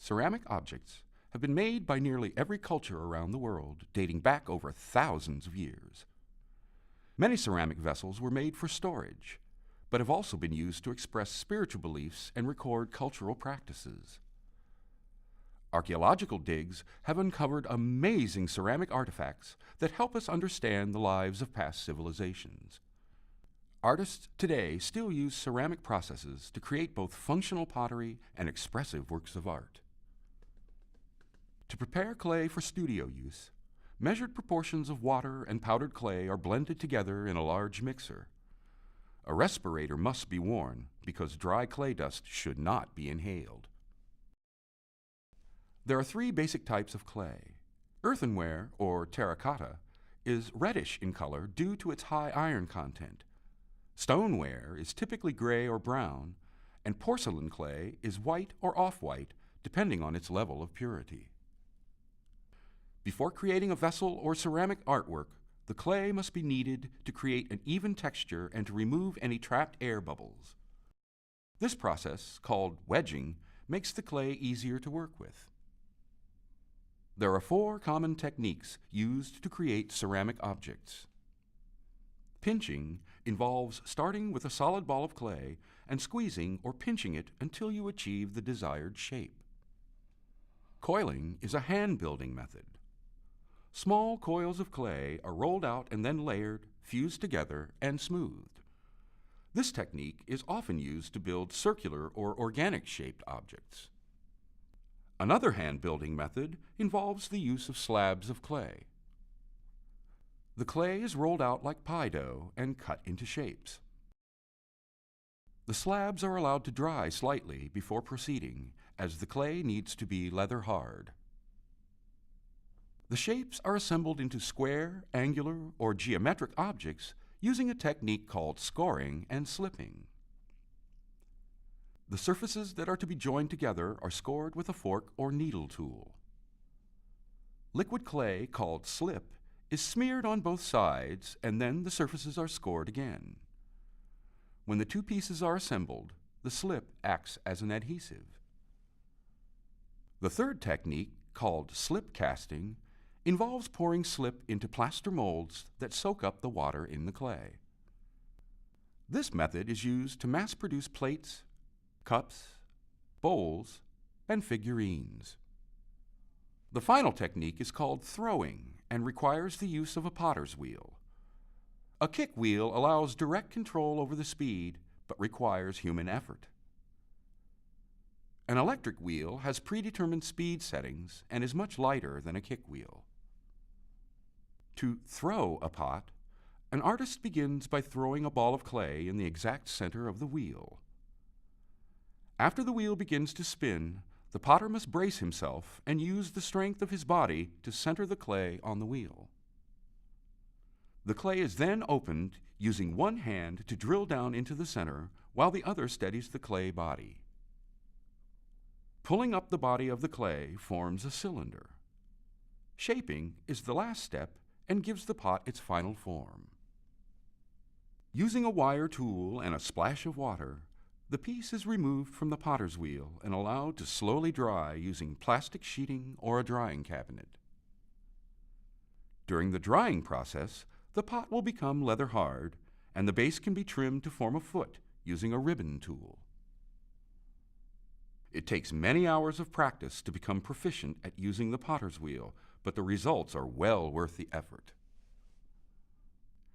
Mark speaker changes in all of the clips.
Speaker 1: Ceramic objects have been made by nearly every culture around the world, dating back over thousands of years. Many ceramic vessels were made for storage, but have also been used to express spiritual beliefs and record cultural practices. Archaeological digs have uncovered amazing ceramic artifacts that help us understand the lives of past civilizations. Artists today still use ceramic processes to create both functional pottery and expressive works of art. To prepare clay for studio use, measured proportions of water and powdered clay are blended together in a large mixer. A respirator must be worn because dry clay dust should not be inhaled. There are three basic types of clay. Earthenware, or terracotta, is reddish in color due to its high iron content. Stoneware is typically gray or brown, and porcelain clay is white or off-white, depending on its level of purity. Before creating a vessel or ceramic artwork, the clay must be kneaded to create an even texture and to remove any trapped air bubbles. This process, called wedging, makes the clay easier to work with. There are 4 common techniques used to create ceramic objects. Pinching involves starting with a solid ball of clay and squeezing or pinching it until you achieve the desired shape. Coiling is a hand-building method. Small coils of clay are rolled out and then layered, fused together, and smoothed. This technique is often used to build circular or organic-shaped objects. Another hand-building method involves the use of slabs of clay. The clay is rolled out like pie dough and cut into shapes. The slabs are allowed to dry slightly before proceeding, as the clay needs to be leather hard. The shapes are assembled into square, angular, or geometric objects using a technique called scoring and slipping. The surfaces that are to be joined together are scored with a fork or needle tool. Liquid clay, called slip, is smeared on both sides, and then the surfaces are scored again. When the 2 pieces are assembled, the slip acts as an adhesive. The third technique, called slip casting, involves pouring slip into plaster molds that soak up the water in the clay. This method is used to mass-produce plates, cups, bowls, and figurines. The final technique is called throwing and requires the use of a potter's wheel. A kick wheel allows direct control over the speed, but requires human effort. An electric wheel has predetermined speed settings and is much lighter than a kick wheel. To throw a pot, an artist begins by throwing a ball of clay in the exact center of the wheel. After the wheel begins to spin, the potter must brace himself and use the strength of his body to center the clay on the wheel. The clay is then opened using one hand to drill down into the center while the other steadies the clay body. Pulling up the body of the clay forms a cylinder. Shaping is the last step and gives the pot its final form. Using a wire tool and a splash of water, the piece is removed from the potter's wheel and allowed to slowly dry using plastic sheeting or a drying cabinet. During the drying process, the pot will become leather hard, and the base can be trimmed to form a foot using a ribbon tool. It takes many hours of practice to become proficient at using the potter's wheel, but the results are well worth the effort.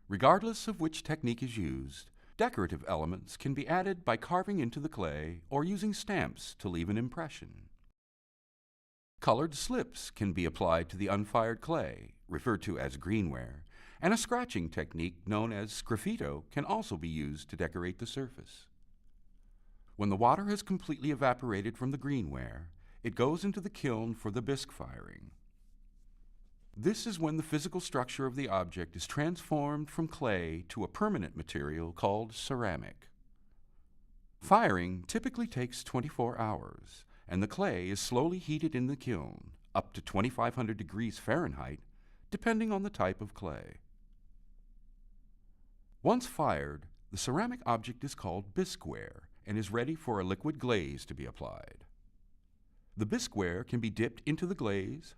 Speaker 1: Regardless of which technique is used, decorative elements can be added by carving into the clay or using stamps to leave an impression. Colored slips can be applied to the unfired clay, referred to as greenware, and a scratching technique known as sgraffito can also be used to decorate the surface. When the water has completely evaporated from the greenware, it goes into the kiln for the bisque firing. This is when the physical structure of the object is transformed from clay to a permanent material called ceramic. Firing typically takes 24 hours, and the clay is slowly heated in the kiln, up to 2,500 degrees Fahrenheit, depending on the type of clay. Once fired, the ceramic object is called bisqueware and is ready for a liquid glaze to be applied. The bisqueware can be dipped into the glaze,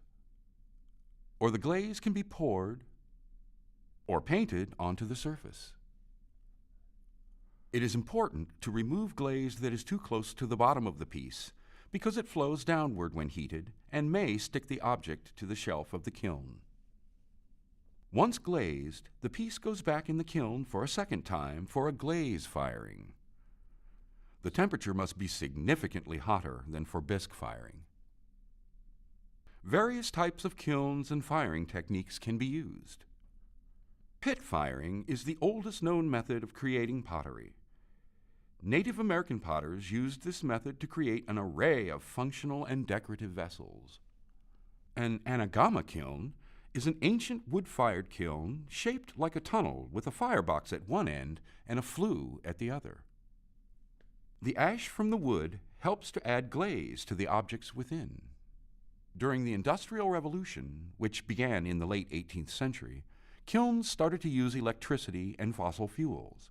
Speaker 1: or the glaze can be poured or painted onto the surface. It is important to remove glaze that is too close to the bottom of the piece because it flows downward when heated and may stick the object to the shelf of the kiln. Once glazed, the piece goes back in the kiln for a second time for a glaze firing. The temperature must be significantly hotter than for bisque firing. Various types of kilns and firing techniques can be used. Pit firing is the oldest known method of creating pottery. Native American potters used this method to create an array of functional and decorative vessels. An anagama kiln is an ancient wood-fired kiln shaped like a tunnel with a firebox at one end and a flue at the other. The ash from the wood helps to add glaze to the objects within. During the Industrial Revolution, which began in the late 18th century, kilns started to use electricity and fossil fuels.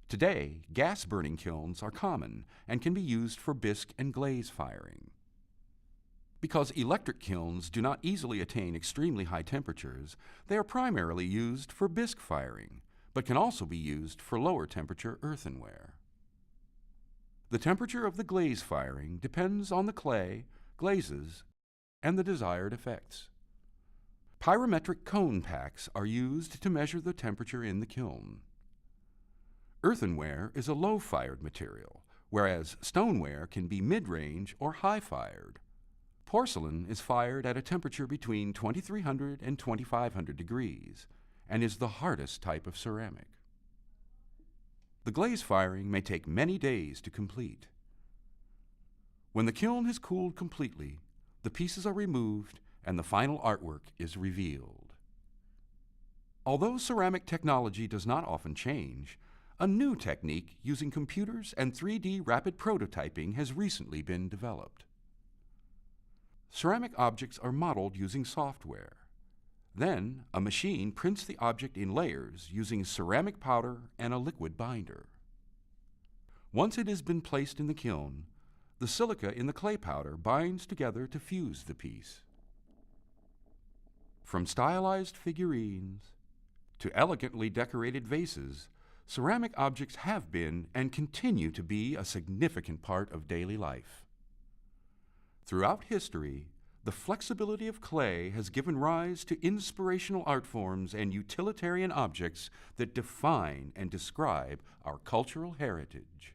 Speaker 1: Today, gas-burning kilns are common and can be used for bisque and glaze firing. Because electric kilns do not easily attain extremely high temperatures, they are primarily used for bisque firing, but can also be used for lower temperature earthenware. The temperature of the glaze firing depends on the clay, glazes, and the desired effects. Pyrometric cone packs are used to measure the temperature in the kiln. Earthenware is a low-fired material, whereas stoneware can be mid-range or high-fired. Porcelain is fired at a temperature between 2300 and 2500 degrees and is the hardest type of ceramic. The glaze firing may take many days to complete. When the kiln has cooled completely, the pieces are removed and the final artwork is revealed. Although ceramic technology does not often change, a new technique using computers and 3D rapid prototyping has recently been developed. Ceramic objects are modeled using software. Then, a machine prints the object in layers using ceramic powder and a liquid binder. Once it has been placed in the kiln, the silica in the clay powder binds together to fuse the piece. From stylized figurines to elegantly decorated vases, ceramic objects have been and continue to be a significant part of daily life. Throughout history, the flexibility of clay has given rise to inspirational art forms and utilitarian objects that define and describe our cultural heritage.